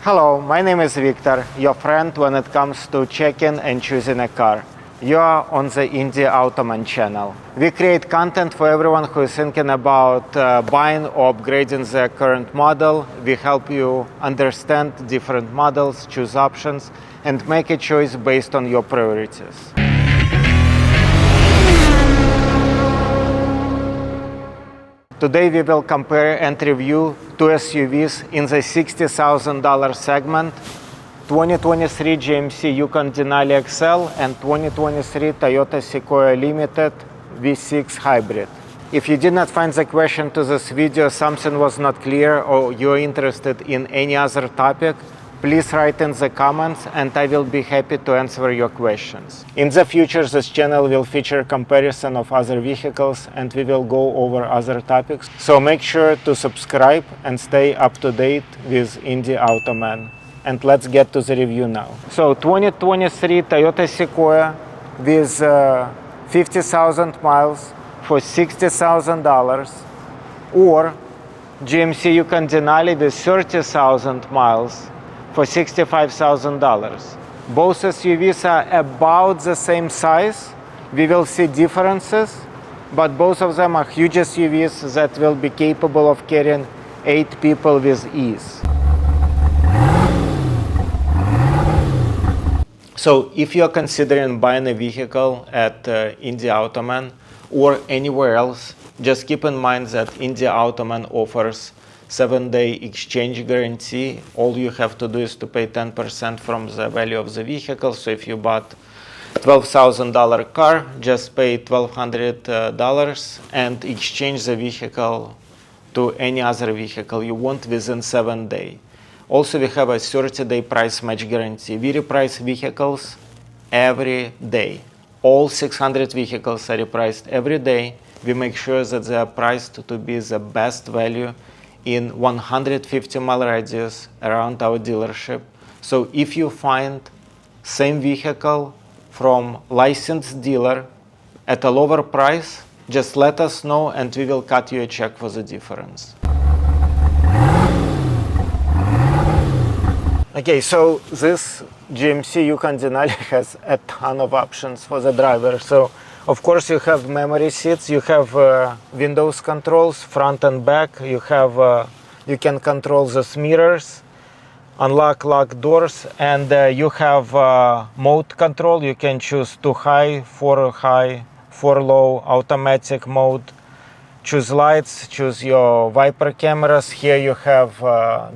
Hello, my name is Victor, your friend when it comes to checking and choosing a car. You are on the IndyAutoMan channel. We create content for everyone who is thinking about buying or upgrading their current model. We help you understand different models, choose options, and make a choice based on your priorities. Today we will compare and review two SUVs in the $60,000 segment, 2023 GMC Yukon Denali XL and 2023 Toyota Sequoia Limited V6 Hybrid. If you did not find the question to this video, something was not clear, or you're interested in any other topic, please write in the comments and I will be happy to answer your questions. In the future, this channel will feature comparison of other vehicles and we will go over other topics. So make sure to subscribe and stay up to date with IndyAutoMan. And let's get to the review now. So 2023 Toyota Sequoia with 50,000 miles for $60,000, or GMC Yukon Denali with 30,000 miles for $65,000. Both SUVs are about the same size. We will see differences, but both of them are huge SUVs that will be capable of carrying 8 people with ease. So if you're considering buying a vehicle at IndyAutoMan or anywhere else, just keep in mind that IndyAutoMan offers 7-day exchange guarantee. All you have to do is to pay 10% from the value of the vehicle. So if you bought $12,000 car, just pay $1,200 and exchange the vehicle to any other vehicle you want within 7 days. Also, we have a 30-day price match guarantee. We reprice vehicles every day. All 600 vehicles are repriced every day. We make sure that they are priced to be the best value in 150-mile radius around our dealership. So if you find same vehicle from licensed dealer at a lower price, just let us know and we will cut you a check for the difference. Okay, so this GMC Yukon Denali has a ton of options for the driver. So of course you have memory seats, you have windows controls, front and back, you have you can control the mirrors, unlock, lock doors, and you have mode control. You can choose 2 high, 4 low, automatic mode, choose lights, choose your Viper cameras. Here you have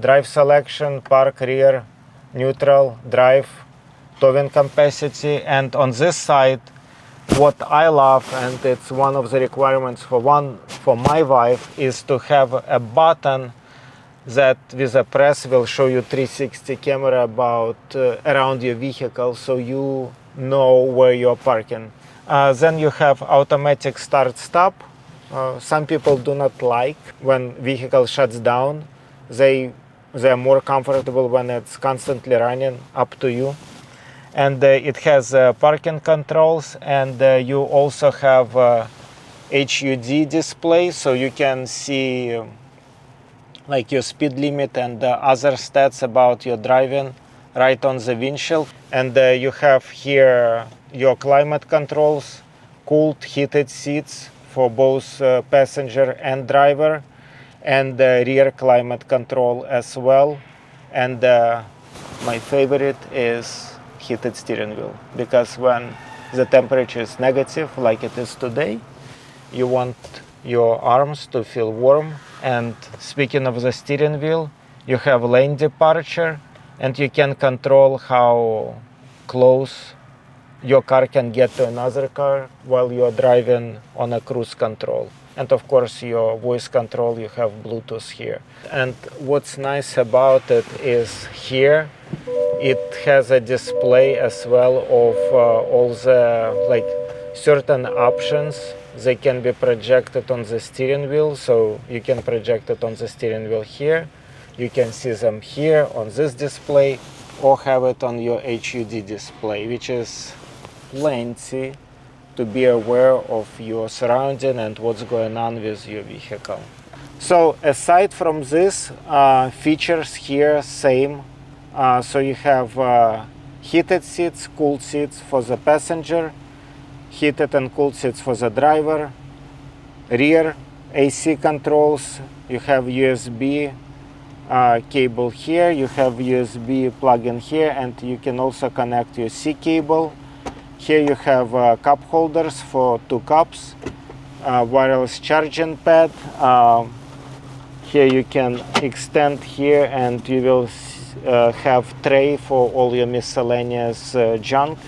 drive selection, park, rear, neutral, drive, towing capacity, and on this side what I love, and it's one of the requirements for my wife, is to have a button that with a press will show you 360 camera about around your vehicle, so you know where you're parking. Then you have automatic start stop. Some people do not like when vehicle shuts down. They are more comfortable when it's constantly running, up to you. And it has parking controls, and you also have HUD display, so you can see like your speed limit and other stats about your driving right on the windshield. And you have here your climate controls, cooled, heated seats for both passenger and driver, and rear climate control as well. And my favorite is heated steering wheel, because when the temperature is negative like it is today, you want your arms to feel warm. And speaking of the steering wheel, you have lane departure, and you can control how close your car can get to another car while you're driving on a cruise control. And of course your voice control, you have Bluetooth here. And what's nice about it is here it has a display as well of all the certain options. They can be projected on the steering wheel, so you can project it on the steering wheel here. You can see them here on this display, or have it on your HUD display, which is plenty to be aware of your surrounding and what's going on with your vehicle. So aside from this, features here same So you have heated seats, cooled seats for the passenger, heated and cooled seats for the driver, rear AC controls, you have USB cable here, you have USB plug-in here, and you can also connect your C cable. Here you have cup holders for 2 cups, wireless charging pad. Here you can extend here and you will have tray for all your miscellaneous junk.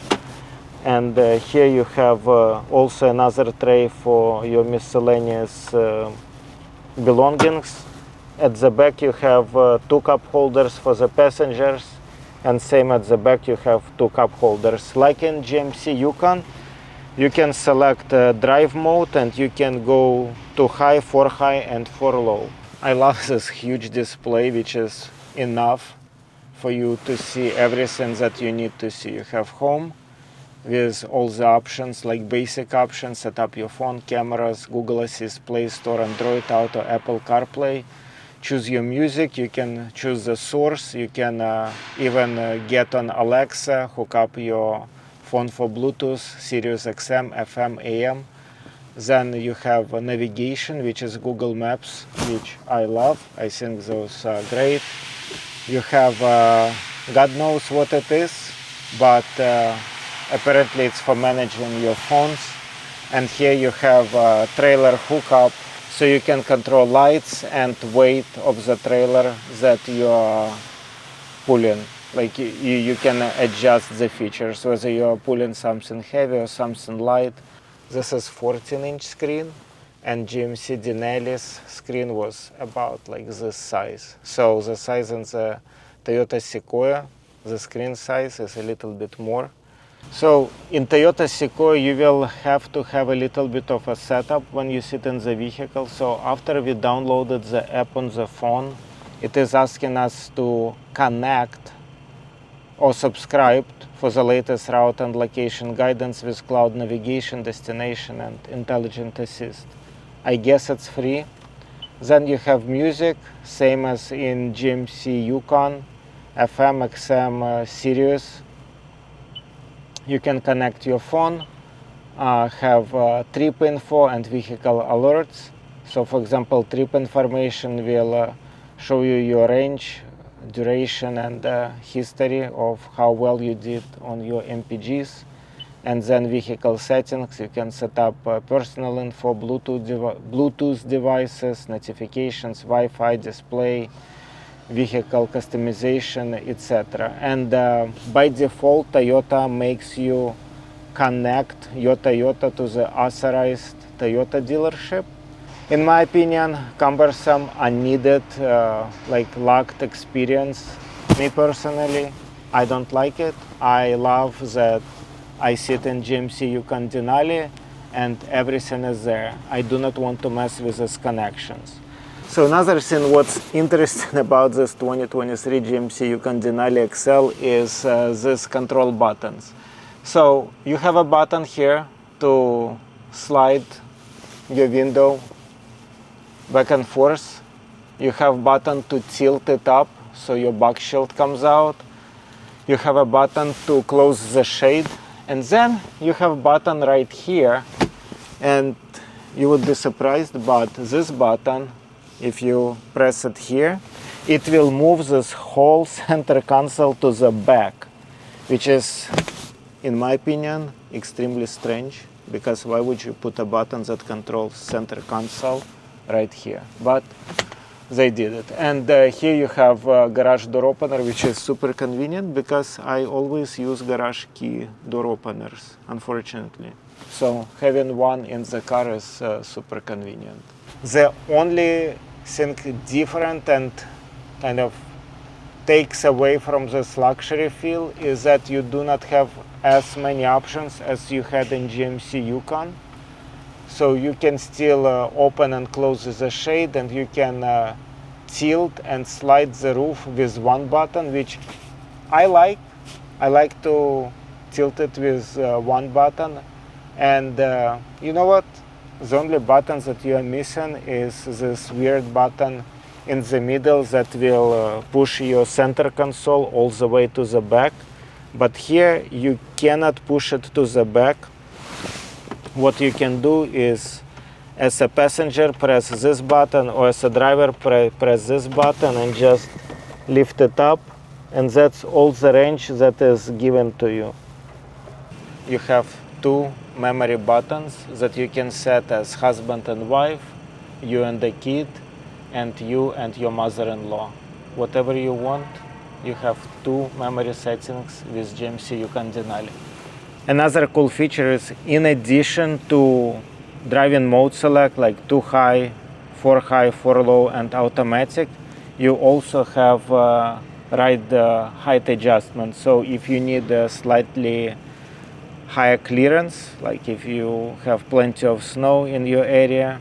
And here you have also another tray for your miscellaneous belongings. At the back you have 2 cup holders for the passengers, and same at the back you have 2 cup holders. Like in GMC Yukon, you can select drive mode and you can go to high, for high and for low. I love this huge display, which is enough for you to see everything that you need to see. You have home with all the options, like basic options: set up your phone, cameras, Google Assist, Play Store, Android Auto, Apple CarPlay. Choose your music, you can choose the source, you can even get on Alexa, hook up your phone for Bluetooth, Sirius XM, FM, AM. Then you have navigation, which is Google Maps, which I love. I think those are great. You have, God knows what it is, but apparently it's for managing your phones. And here you have trailer hookup, so you can control lights and weight of the trailer that you are pulling. Like you can adjust the features, whether you are pulling something heavy or something light. This is 14-inch screen, and GMC Denali's screen was about like this size. So the size in the Toyota Sequoia, the screen size is a little bit more. So in Toyota Sequoia, you will have to have a little bit of a setup when you sit in the vehicle. So after we downloaded the app on the phone, it is asking us to connect or subscribe for the latest route and location guidance with cloud navigation, destination, and intelligent assist. I guess it's free. Then you have music, same as in GMC Yukon, FM, XM, Sirius. You can connect your phone, have trip info and vehicle alerts. So for example, trip information will show you your range, duration, and history of how well you did on your MPGs. And then vehicle settings, you can set up personal info, Bluetooth devices, notifications, Wi-Fi, display, vehicle customization, etc. And by default, Toyota makes you connect your Toyota to the authorized Toyota dealership. In my opinion, cumbersome, unneeded, like locked experience. Me personally, I don't like it. I love that I sit in GMC Yukon Denali and everything is there. I do not want to mess with these connections. So another thing what's interesting about this 2023 GMC Yukon Denali XL is these control buttons. So you have a button here to slide your window back and forth. You have button to tilt it up so your back shield comes out. You have a button to close the shade, and then you have a button right here, and you would be surprised, but this button, if you press it here, it will move this whole center console to the back, which is, in my opinion, extremely strange, because why would you put a button that controls center console right here? But they did it. And here you have garage door opener, which is super convenient because I always use garage key door openers, unfortunately. So having one in the car is super convenient. The only thing different and kind of takes away from this luxury feel is that you do not have as many options as you had in GMC Yukon. So you can still open and close the shade, and you can tilt and slide the roof with one button, which I like. I like to tilt it with one button. And you know what? The only button that you are missing is this weird button in the middle that will push your center console all the way to the back. But here you cannot push it to the back. What you can do is, as a passenger, press this button, or as a driver, press this button and just lift it up, and that's all the range that is given to you. You have two memory buttons that you can set as husband and wife, you and the kid, and you and your mother-in-law. Whatever you want, you have two memory settings with GMC Yukon Denali. Another cool feature is, in addition to driving mode select like 2 high, 4 high, 4 low, and automatic, you also have ride height adjustment. So if you need a slightly higher clearance, like if you have plenty of snow in your area,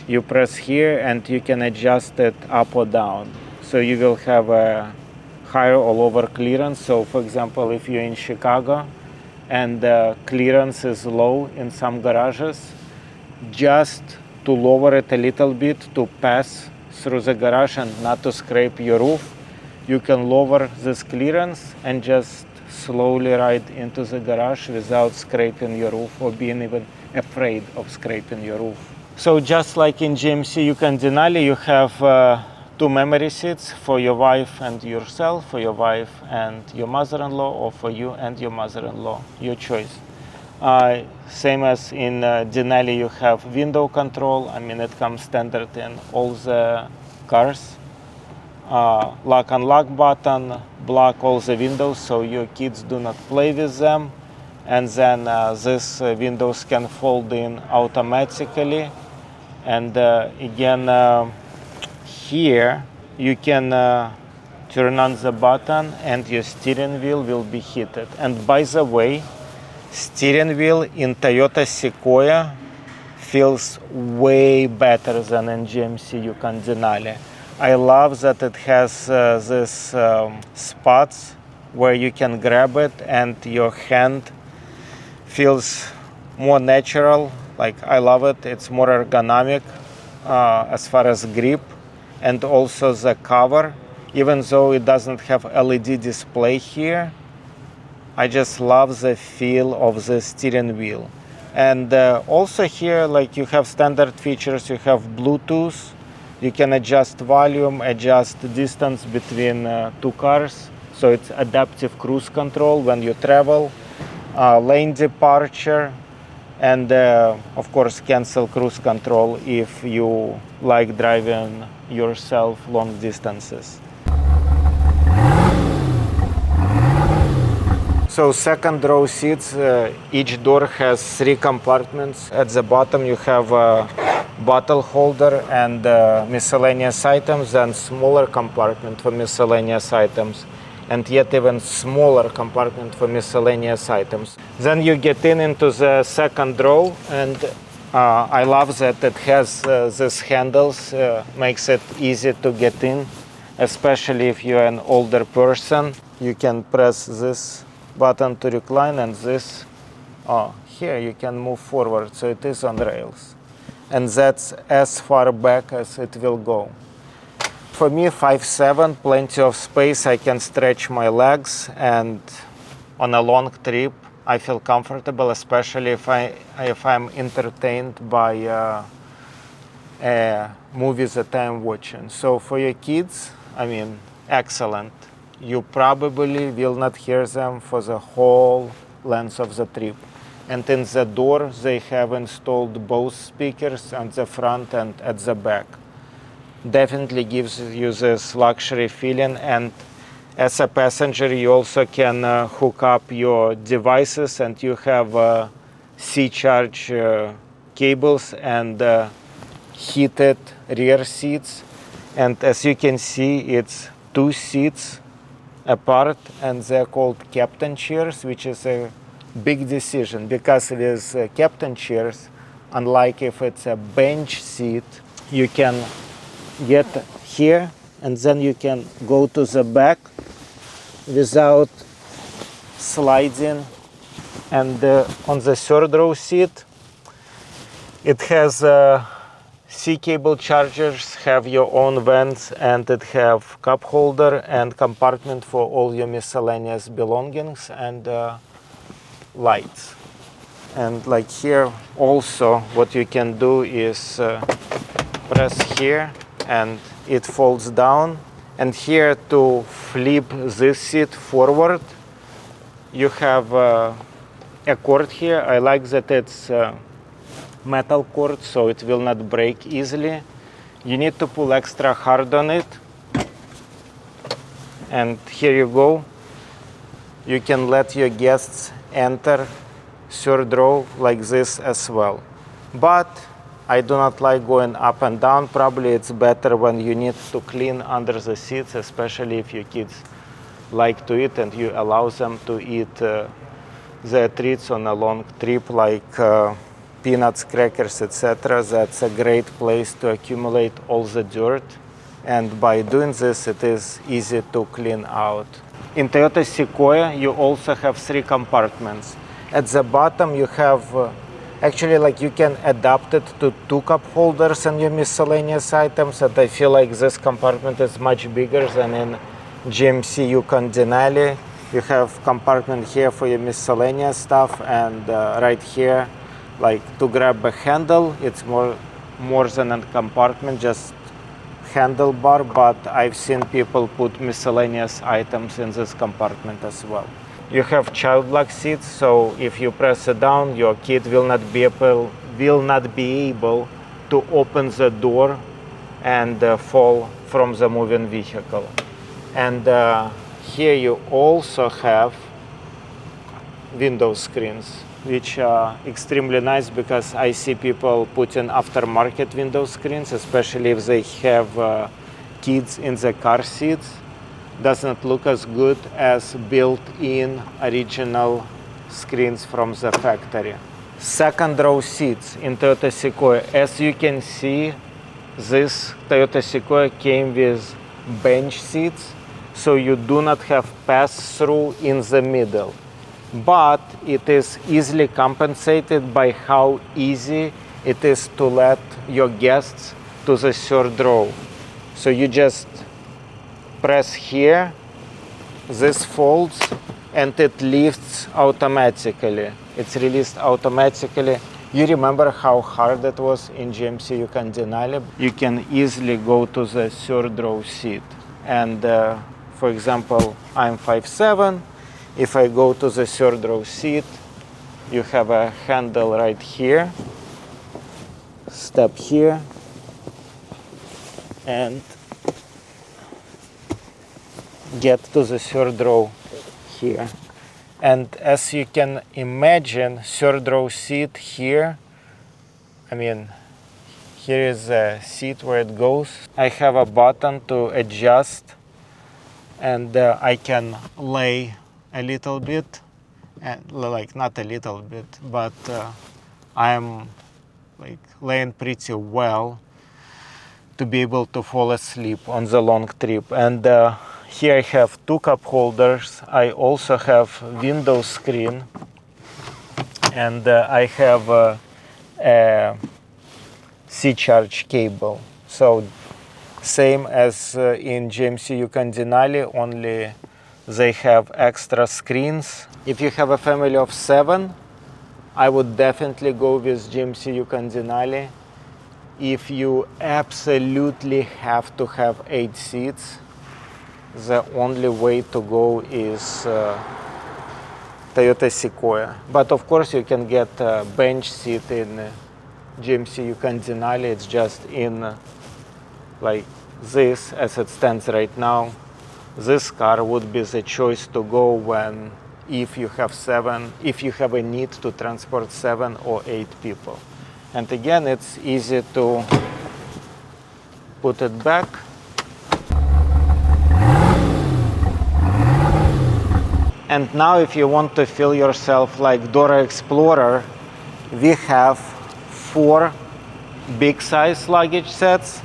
you press here and you can adjust it up or down. So you will have a higher or lower clearance. So for example, if you're in Chicago and the clearance is low in some garages, just to lower it a little bit to pass through the garage and not to scrape your roof, you can lower this clearance and just slowly ride into the garage without scraping your roof or being even afraid of scraping your roof. So just like in GMC Yukon Denali, you have two memory seats for your wife and yourself, for your wife and your mother-in-law, or for you and your mother-in-law, your choice. Same as in Denali, you have window control. I mean, it comes standard in all the cars. Lock unlock button, block all the windows so your kids do not play with them. And then these windows can fold in automatically. And again, here you can turn on the button and your steering wheel will be heated. And by the way, steering wheel in Toyota Sequoia feels way better than in GMC Yukon Denali. I love that it has these spots where you can grab it and your hand feels more natural. Like, I love it. It's more ergonomic as far as grip, and also the cover. Even though it doesn't have LED display here, I just love the feel of the steering wheel. And also here, like, you have standard features. You have Bluetooth. You can adjust volume, adjust distance between two cars. So it's adaptive cruise control when you travel, lane departure, and of course cancel cruise control if you like driving yourself long distances. So second row seats, each door has 3 compartments. At the bottom you have a bottle holder and miscellaneous items, and smaller compartment for miscellaneous items, and yet even smaller compartment for miscellaneous items. Then you get into the second row, and I love that it has these handles, makes it easy to get in, especially if you're an older person. You can press this button to recline, and this, here you can move forward, so it is on rails. And that's as far back as it will go. For me, 5'7", plenty of space. I can stretch my legs, and on a long trip, I feel comfortable, especially if I'm entertained by a movie that I'm watching. So for your kids, I mean, excellent. You probably will not hear them for the whole length of the trip. And in the door, they have installed both speakers on the front and at the back. Definitely gives you this luxury feeling, and as a passenger you also can hook up your devices, and you have C-charge cables and heated rear seats. And as you can see, it's 2 seats apart, and they're called captain chairs, which is a big decision, because with captain chairs, unlike if it's a bench seat, you can get here and then you can go to the back without sliding. And on the third row seat, it has C-cable chargers have your own vents, and it have cup holder and compartment for all your miscellaneous belongings and lights. And like here also what you can do is press here and it folds down. And here to flip this seat forward, you have a cord here. I like that it's metal cord, so it will not break easily. You need to pull extra hard on it. And here you go. You can let your guests enter third row like this as well. But I do not like going up and down. Probably it's better when you need to clean under the seats, especially if your kids like to eat and you allow them to eat their treats on a long trip, like peanuts, crackers, etc. That's a great place to accumulate all the dirt. And by doing this, it is easy to clean out. In Toyota Sequoia, you also have 3 compartments. At the bottom, you have actually, like, you can adapt it to 2 cup holders and your miscellaneous items. And I feel like this compartment is much bigger than in GMC Yukon Denali. You have compartment here for your miscellaneous stuff, and right here, like, to grab a handle. It's more than a compartment, just handlebar, but I've seen people put miscellaneous items in this compartment as well. You have child lock seats, so if you press it down, your kid will not be able to open the door and fall from the moving vehicle. And here you also have window screens, which are extremely nice because I see people putting aftermarket window screens, especially if they have kids in the car seats. Doesn't look as good as built-in original screens from the factory. Second row seats in Toyota Sequoia. As you can see, this Toyota Sequoia came with bench seats, so you do not have pass-through in the middle. But it is easily compensated by how easy it is to let your guests to the third row. So you just press here, this folds, and it lifts automatically. It's released automatically. You remember how hard it was in GMC Yukon Denali? You can easily go to the third row seat. And for example, I'm 5'7". If I go to the third row seat, you have a handle right here, step here, and get to the third row here. And as you can imagine, third row seat here, I mean, here is the seat where it goes. I have a button to adjust, and I can lay a little bit, and like not a little bit, but I'm like laying pretty well to be able to fall asleep on the long trip. And here I have 2 cup holders. I also have window screen, and I have a C-charge cable. So same as in GMC Yukon Denali, only they have extra screens. If you have a family of 7, I would definitely go with GMC Yukon Denali. If you absolutely have to have 8 seats, the only way to go is Toyota Sequoia. But of course you can get a bench seat in GMC Yukon Denali. It's just in like this as it stands right now. This car would be the choice to go when, if you have a need to transport 7 or 8 people. And again, it's easy to put it back. And now if you want to feel yourself like Dora Explorer, we have 4 big size luggage sets,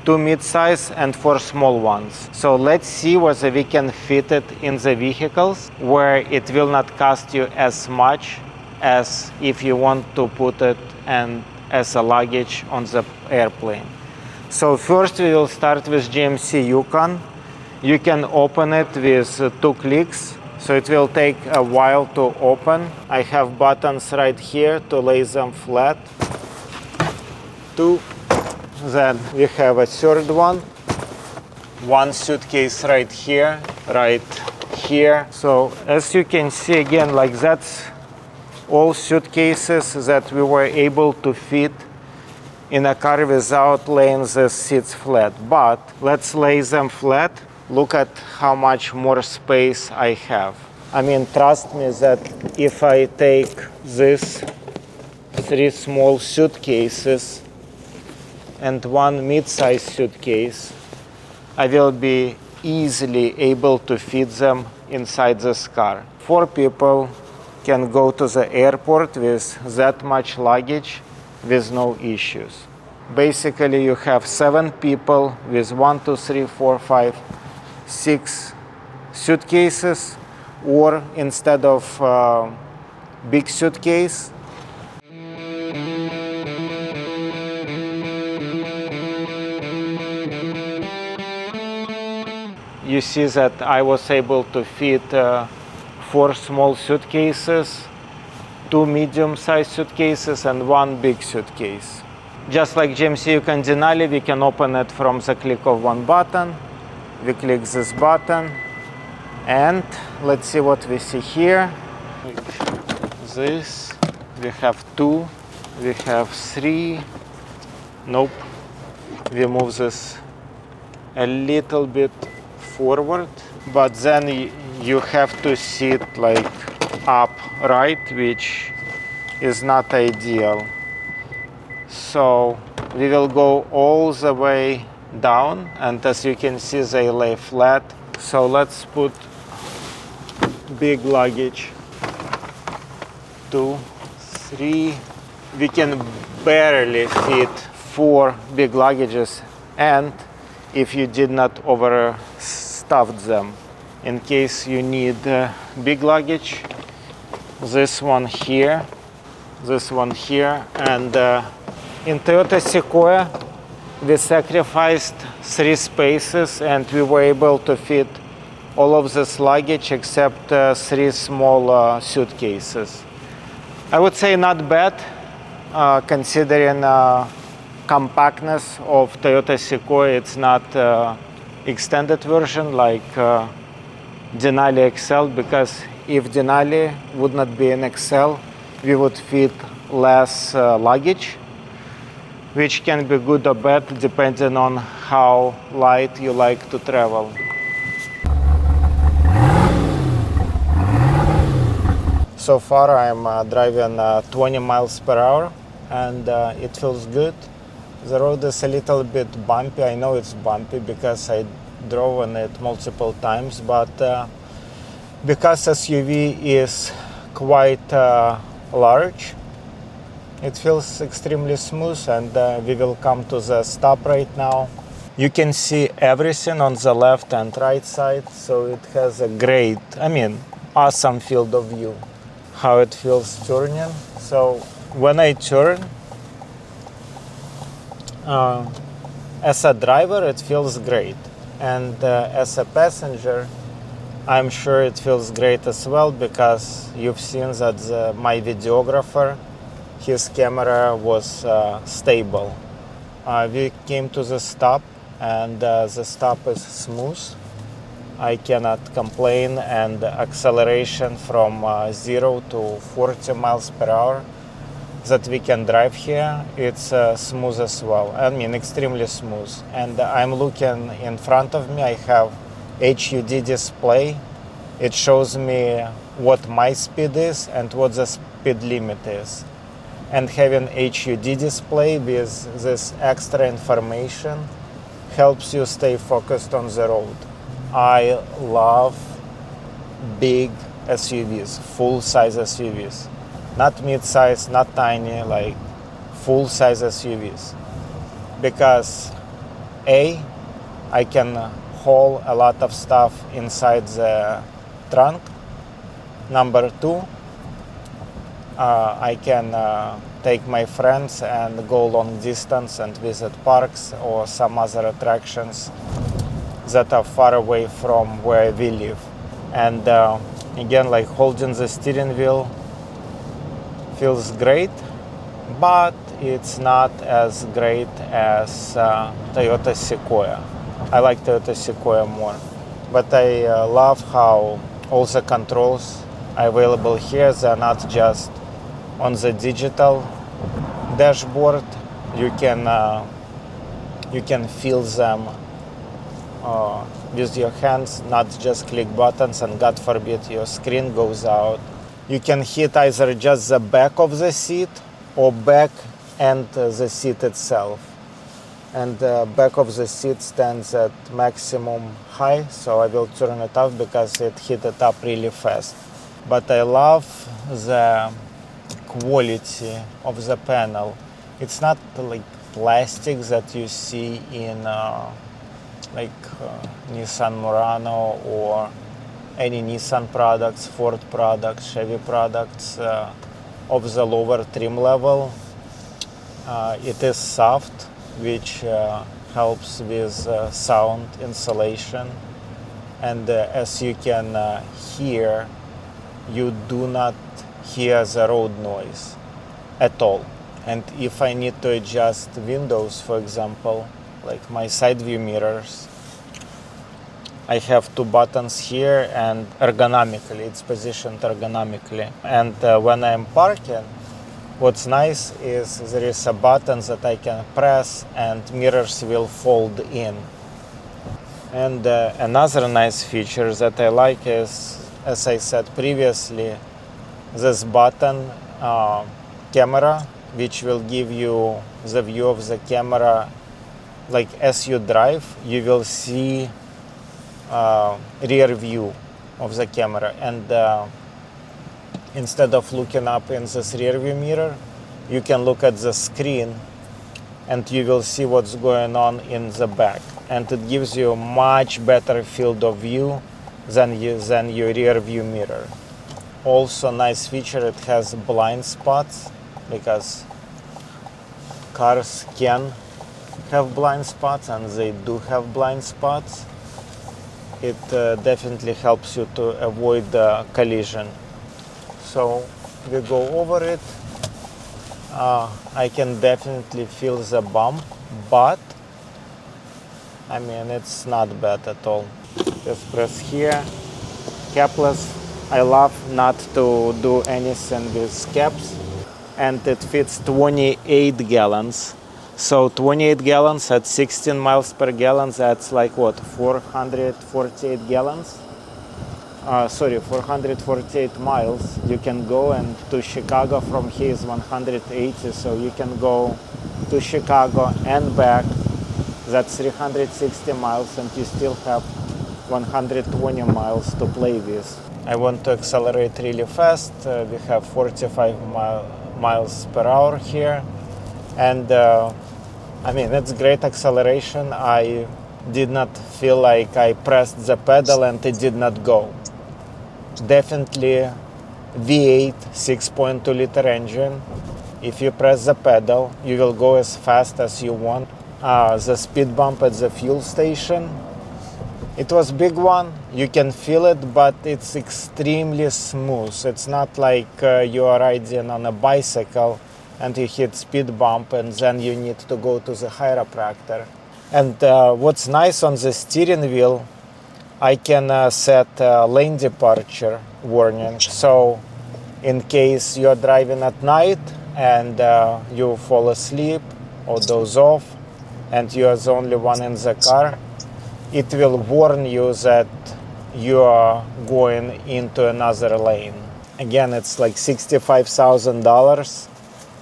2 mid-size and 4 small ones. So let's see whether we can fit it in the vehicles where it will not cost you as much as if you want to put it and as a luggage on the airplane. So first we will start with GMC Yukon. You can open it with 2 clicks, so it will take a while to open. I have buttons right here to lay them flat. 2. Then we have a third one. 1 suitcase right here, right here. So as you can see, again, like that's all suitcases that we were able to fit in a car without laying the seats flat. But let's lay them flat. Look at how much more space I have. I mean, trust me that if I take these 3 small suitcases and 1 mid-size suitcase, I will be easily able to fit them inside this car. 4 people can go to the airport with that much luggage with no issues. Basically, you have 7 people with 1, 2, 3, 4, 5, 6 suitcases, or instead of big suitcase, you see that I was able to fit 4 small suitcases, 2 medium-sized suitcases, and 1 big suitcase. Just like GMC Yukon Denali, we can open it from the click of 1 button. We click this button, and let's see what we see here. This, we have 2, we have 3. Nope, we move this a little bit forward, but then you have to sit like upright, which is not ideal. So we will go all the way down, and as you can see, they lay flat. So let's put big luggage. 2, 3. We can barely fit 4 big luggages, and if you did not overstuff them. In case you need big luggage, this one here, and in Toyota Sequoia, we sacrificed 3 spaces and we were able to fit all of this luggage except 3 small suitcases. I would say not bad, considering compactness of Toyota Sequoia. It's not extended version like Denali XL, because if Denali would not be an XL, we would fit less luggage, which can be good or bad depending on how light you like to travel. So far I'm driving 20 miles per hour, and it feels good. The road is a little bit bumpy. I know it's bumpy because I drove on it multiple times, but because SUV is quite large, it feels extremely smooth, and we will come to the stop right now. You can see everything on the left and right side, so it has a great, awesome field of view. How it feels turning. So when I turn, as a driver, it feels great, and as a passenger, I'm sure it feels great as well, because you've seen that my videographer, his camera was stable. We came to the stop, and the stop is smooth. I cannot complain, and acceleration from 0 to 40 miles per hour that we can drive here, it's smooth as well. Extremely smooth. And I'm looking in front of me, I have HUD display. It shows me what my speed is and what the speed limit is. And having HUD display with this extra information helps you stay focused on the road. I love big SUVs, full-size SUVs. Not mid-size, not tiny, like full-size SUVs. Because A, I can haul a lot of stuff inside the trunk. Number 2, I can take my friends and go long distance and visit parks or some other attractions that are far away from where we live. And again, like holding the steering wheel feels great, but it's not as great as Toyota Sequoia. I like Toyota Sequoia more. But I love how all the controls are available here. They're not just on the digital dashboard. You can feel them with your hands, not just click buttons, and God forbid your screen goes out. You can hit either just the back of the seat or back and the seat itself. And the back of the seat stands at maximum high, so I will turn it off because it hit it up really fast. But I love the quality of the panel. It's not like plastic that you see in Nissan Murano or any Nissan products, Ford products, Chevy products of the lower trim level. It is soft, which helps with sound insulation. And as you can hear, you do not hear the road noise at all. And if I need to adjust windows, for example, like my side view mirrors, I have two buttons here, and ergonomically, it's positioned ergonomically. And when I'm parking, what's nice is there is a button that I can press and mirrors will fold in. And another nice feature that I like is, as I said previously, this button camera, which will give you the view of the camera. Like as you drive, you will see rear view of the camera, and instead of looking up in this rear view mirror, you can look at the screen and you will see what's going on in the back, and it gives you a much better field of view than your rear view mirror. Also nice feature, it has blind spots, because cars can have blind spots, and they do have blind spots. It definitely helps you to avoid the collision. So we go over it. I can definitely feel the bump, but I mean, it's not bad at all. Just press here, capless. I love not to do anything with caps, and it fits 28 gallons. So 28 gallons at 16 miles per gallon, that's like what, 448 gallons? 448 miles. You can go, and to Chicago from here is 180, so you can go to Chicago and back. That's 360 miles, and you still have 120 miles to play with. I want to accelerate really fast. We have 45 miles per hour here, and I mean, it's great acceleration. I did not feel like I pressed the pedal and it did not go. Definitely V8 6.2 liter engine. If you press the pedal, you will go as fast as you want. The speed bump at the fuel station, it was big one. You can feel it, but it's extremely smooth. It's not like you are riding on a bicycle and you hit speed bump and then you need to go to the chiropractor. And what's nice on the steering wheel, I can set lane departure warning. So in case you're driving at night and you fall asleep or doze off and you are the only one in the car, it will warn you that you are going into another lane. Again, it's like $65,000.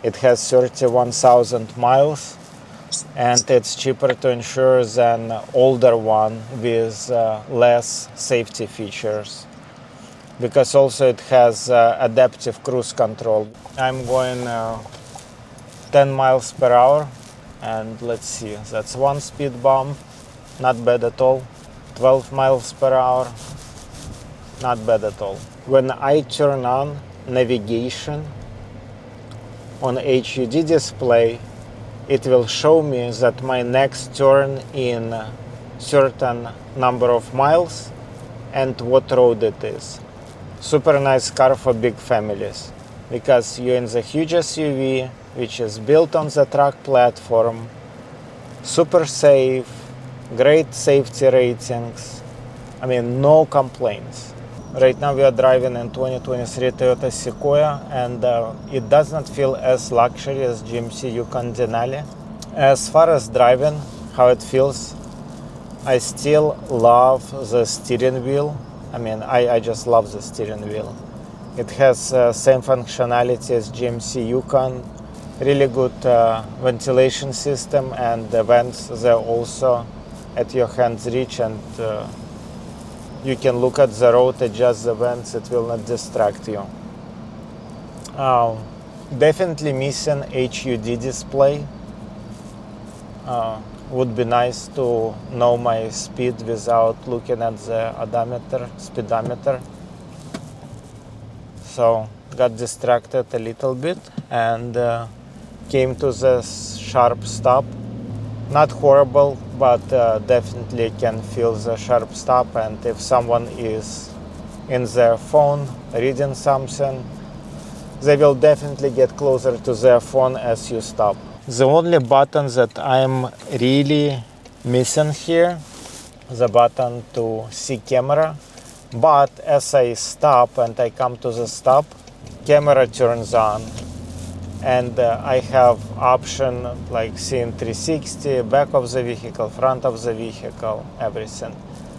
It has 31,000 miles, and it's cheaper to insure than older one with less safety features, because also it has adaptive cruise control. I'm going 10 miles per hour, and let's see, that's one speed bump, not bad at all. 12 miles per hour, not bad at all. When I turn on navigation, on HUD display, it will show me that my next turn in a certain number of miles and what road it is. Super nice car for big families, because you're in the huge SUV, which is built on the truck platform, super safe, great safety ratings. I mean, no complaints. Right now we are driving in 2023 Toyota Sequoia, and it does not feel as luxury as GMC Yukon Denali. As far as driving, how it feels, I still love the steering wheel. I mean, I just love the steering wheel. It has same functionality as GMC Yukon, really good ventilation system, and the vents, they're also at your hand's reach, and you can look at the road, adjust the vents, it will not distract you. Definitely missing HUD display. Would be nice to know my speed without looking at the odometer, speedometer. So got distracted a little bit and came to the sharp stop. Not horrible, but definitely can feel the sharp stop, and if someone is in their phone reading something, they will definitely get closer to their phone as you stop. The only button that I'm really missing here, the button to see camera, but as I stop and I come to the stop, camera turns on, and I have option like seeing 360, back of the vehicle, front of the vehicle, everything.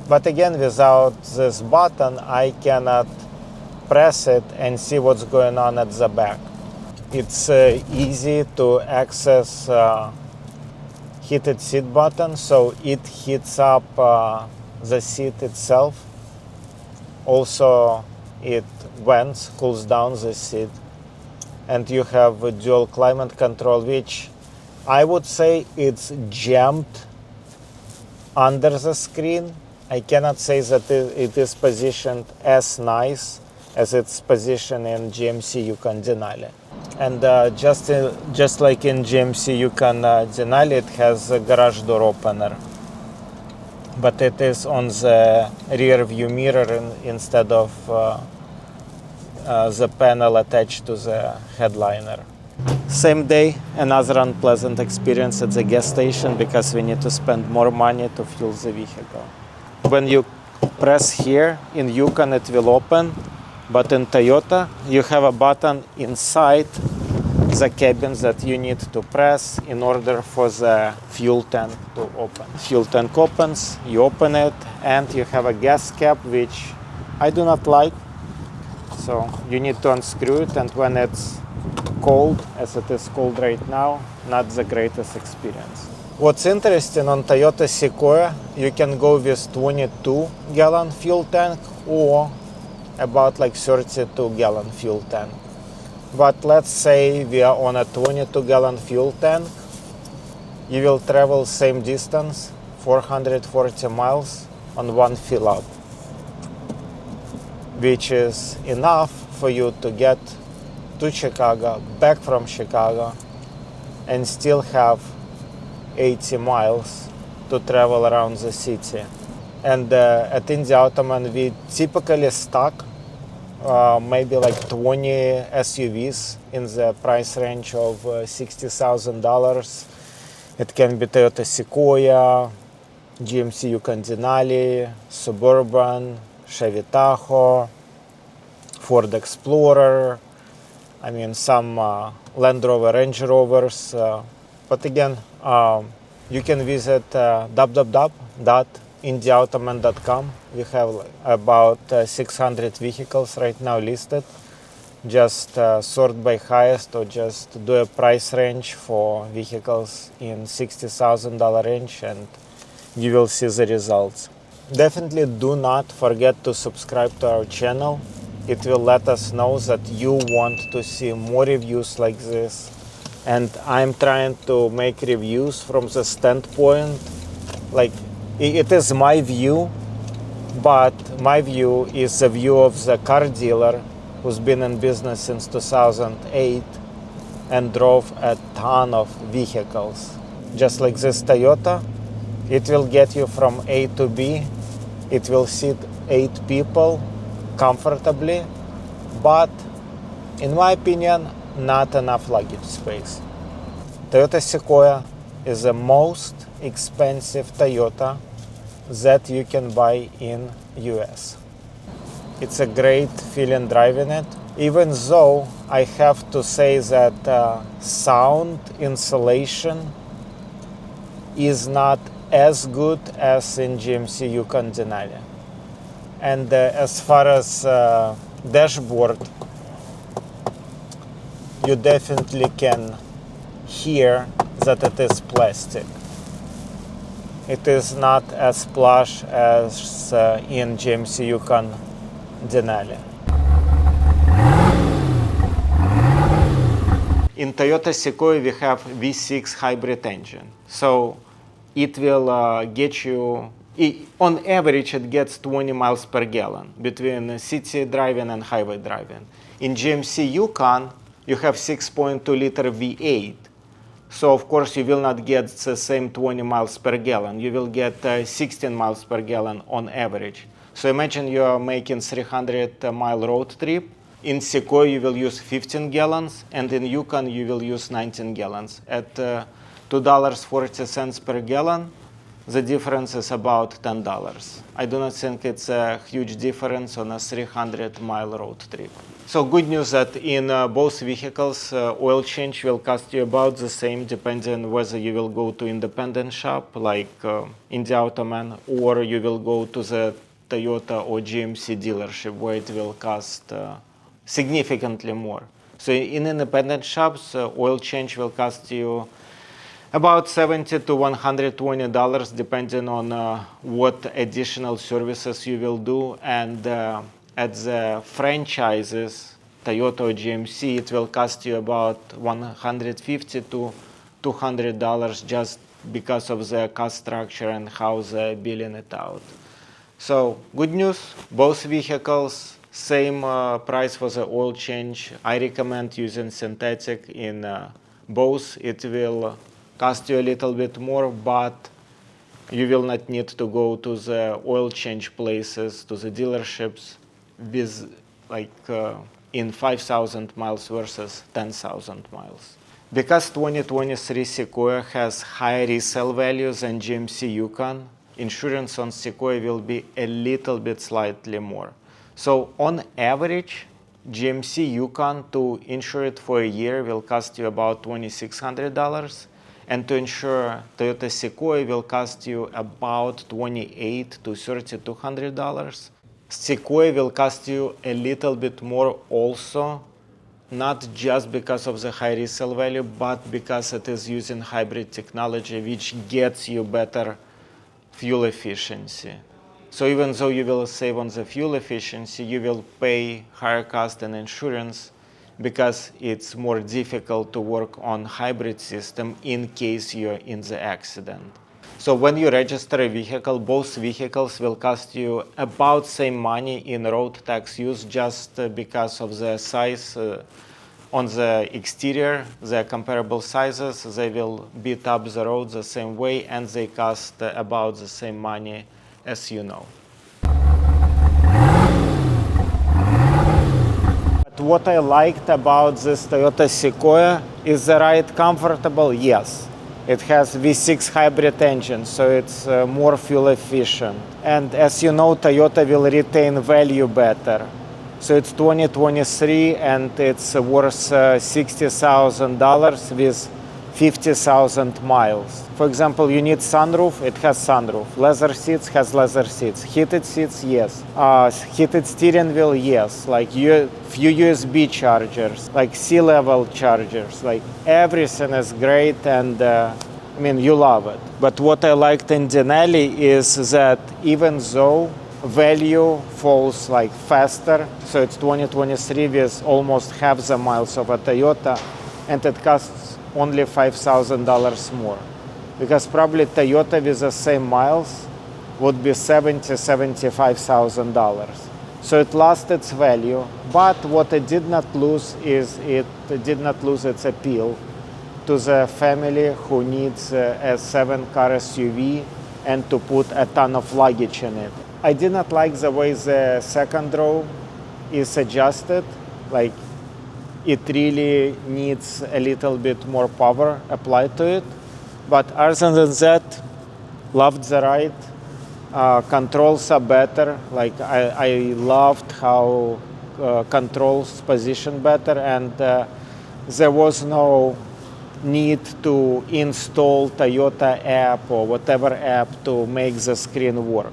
But again, without this button, I cannot press it and see what's going on at the back. It's easy to access heated seat button, so it heats up the seat itself. Also, it vents, cools down the seat. And you have a dual climate control, which I would say it's jammed under the screen. I cannot say that it is positioned as nice as it's positioned in GMC Yukon Denali. And just like in GMC Yukon Denali, it has a garage door opener, but it is on the rear view mirror instead of the panel attached to the headliner. Same day, another unpleasant experience at the gas station because we need to spend more money to fuel the vehicle. When you press here, in Yukon it will open, but in Toyota you have a button inside the cabin that you need to press in order for the fuel tank to open. Fuel tank opens, you open it, and you have a gas cap, which I do not like. So you need to unscrew it, and when it's cold, as it is cold right now, not the greatest experience. What's interesting on Toyota Sequoia, you can go with 22-gallon fuel tank or about like 32-gallon fuel tank. But let's say we are on a 22-gallon fuel tank, you will travel same distance, 440 miles on one fill up, which is enough for you to get to Chicago, back from Chicago, and still have 80 miles to travel around the city. And at IndyAutoMan, we typically stock maybe like 20 SUVs in the price range of $60,000. It can be Toyota Sequoia, GMC Yukon Denali, Suburban, Chevy Tahoe, Ford Explorer, I mean some Land Rover, Range Rovers. But again, you can visit www.IndyAutoman.com. We have about 600 vehicles right now listed. Just sort by highest or just do a price range for vehicles in $60,000 range, and you will see the results. Definitely do not forget to subscribe to our channel. It will let us know that you want to see more reviews like this. And I'm trying to make reviews from the standpoint, like it is my view, but my view is the view of the car dealer who's been in business since 2008 and drove a ton of vehicles. Just like this Toyota, it will get you from A to B. It will seat 8 people comfortably, but in my opinion, not enough luggage space. Toyota Sequoia is the most expensive Toyota that you can buy in US. It's a great feeling driving it, even though I have to say that sound insulation is not as good as in GMC Yukon Denali. And as far as dashboard, you definitely can hear that it is plastic. It is not as plush as in GMC Yukon Denali. In Toyota Sequoia we have V6 hybrid engine, so it will get you, on average it gets 20 miles per gallon between city driving and highway driving. In GMC Yukon you have 6.2 liter V8, so of course you will not get the same 20 miles per gallon, you will get 16 miles per gallon on average. So imagine you are making 300-mile road trip. In Sequoia you will use 15 gallons, and in Yukon you will use 19 gallons. At $2.40 per gallon, the difference is about $10. I do not think it's a huge difference on a 300-mile road trip. So good news that in both vehicles, oil change will cost you about the same, depending whether you will go to independent shop like IndyAutoMan, or you will go to the Toyota or GMC dealership, where it will cost significantly more. So in independent shops, oil change will cost you about $70 to $120, depending on what additional services you will do. And at the franchises, Toyota or GMC, it will cost you about $150 to $200 just because of the cost structure and how they're billing it out. So good news, both vehicles, same price for the oil change. I recommend using synthetic in both. It will cost you a little bit more, but you will not need to go to the oil change places, to the dealerships, with in 5,000 miles versus 10,000 miles. Because 2023 Sequoia has higher resale values than GMC Yukon, insurance on Sequoia will be a little bit slightly more. So on average, GMC Yukon, to insure it for a year, will cost you about $2,600, and to insure Toyota Sequoia will cost you about $2,800 to $3,200. Sequoia will cost you a little bit more also, not just because of the high resale value, but because it is using hybrid technology, which gets you better fuel efficiency. So even though you will save on the fuel efficiency, you will pay higher cost in insurance because it's more difficult to work on hybrid system in case you're in the accident. So when you register a vehicle, both vehicles will cost you about same money in road tax use, just because of the size on the exterior, the comparable sizes, they will beat up the road the same way, and they cost about the same money, as you know. But what I liked about this Toyota Sequoia is the ride comfortable? Yes. It has V6 hybrid engine, so it's more fuel efficient. And as you know, Toyota will retain value better. So it's 2023 and it's worth $60,000 with 50,000 miles. For example, you need sunroof, it has sunroof. Leather seats, has leather seats. Heated seats, yes. Heated steering wheel, yes. Like few USB chargers, like sea-level chargers. Like everything is great, and you love it. But what I liked in Denali is that even though value falls like faster, so it's 2023 with almost half the miles of a Toyota, and it costs only $5,000 more, because probably Toyota with the same miles would be $70,000 to $75,000. So it lost its value, but what it did not lose is it did not lose its appeal to the family who needs a 7-car SUV and to put a ton of luggage in it. I did not like the way the second row is adjusted. Like, it really needs a little bit more power applied to it. But other than that, loved the ride. Controls are better. Like, I loved how controls position better, and there was no need to install Toyota app or whatever app to make the screen work.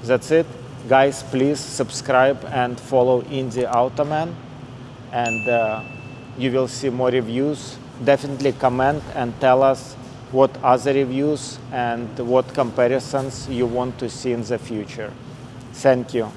That's it. Guys, please subscribe and follow IndyAutoMan, and you will see more reviews. Definitely comment and tell us what other reviews and what comparisons you want to see in the future. Thank you.